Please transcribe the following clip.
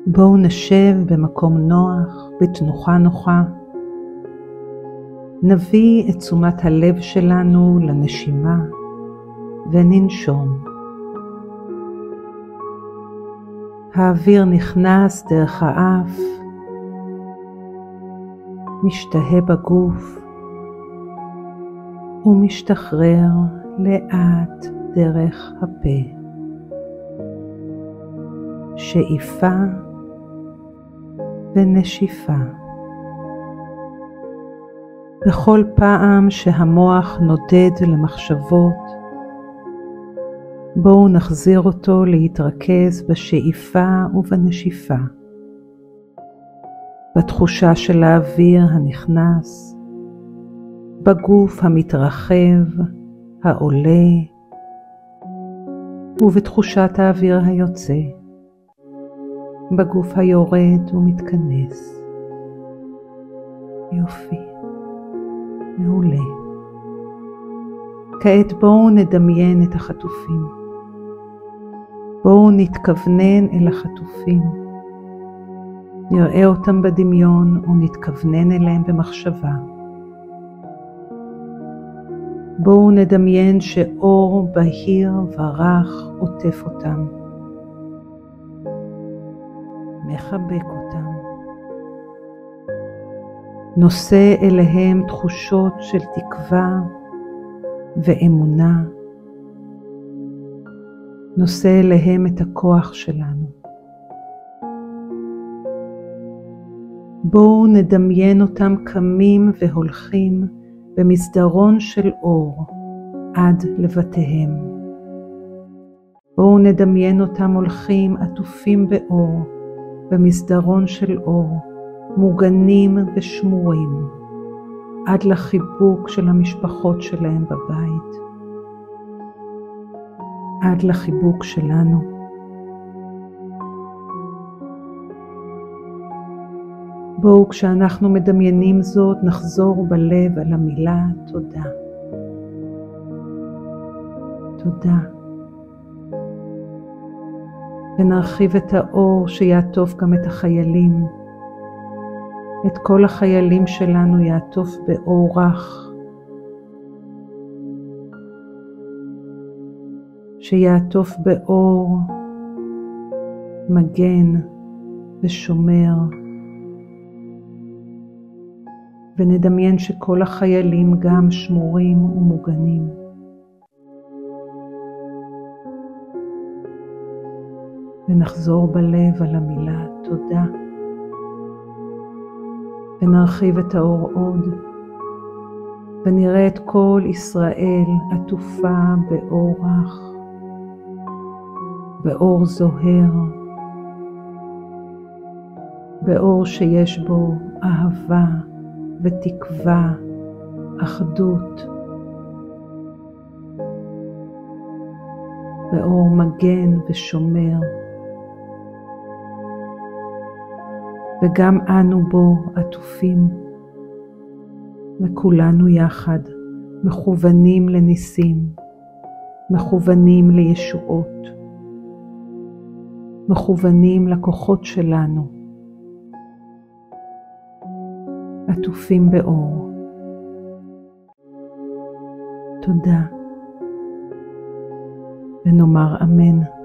בואו נשב במקום נוח, בתנוחה נוחה. נביא את תשומת הלב שלנו לנשימה וננשום. האוויר נכנס דרך האף, משתהה בגוף ומשתחרר לאט דרך הפה. שאיפה ונשיפה. בכל פעם שהמוח נודד למחשבות, בואו נחזיר אותו להתרכז בשאיפה ובנשיפה, בתחושה של האוויר הנכנס, בגוף המתרחב, העולה, ובתחושת האוויר היוצא, בגוף היורד ומתכנס. יופי, מעולה. כעת בואו נדמיין את החטופים. בואו נתכוונן אל החטופים. נראה אותם בדמיון ונתכוונן אליהם במחשבה. בואו נדמיין שאור בהיר ורך עוטף אותם. מחבק אותם. נושא אליהם תחושות של תקווה ואמונה. נושא אליהם את הכוח שלנו. בואו נדמיין אותם קמים והולכים במסדרון של אור עד לבתיהם. בואו נדמיין אותם הולכים עטופים באור במסדרון של אור, מוגנים ושמורים, עד לחיבוק של המשפחות שלהם בבית, עד לחיבוק שלנו. בואו כשאנחנו מדמיינים זאת נחזור בלב על המילה תודה. תודה. ונרחיב את האור שיעטוף גם את החיילים. את כל החיילים שלנו יעטוף באור רך. שיעטוף באור מגן ושומר. ונדמיין שכל החיילים גם שמורים ומוגנים. ונחזור בלב על המילה תודה. ונרחיב את האור עוד. ונראה את כל ישראל עטופה באור רך. באור זוהר. באור שיש בו אהבה ותקווה, אחדות. באור מגן ושומר. וגם אנו בו עטופים, וכולנו יחד מכוונים לניסים, מכוונים לישועות, מכוונים לכוחות שלנו, עטופים באור. תודה, ונאמר אמן.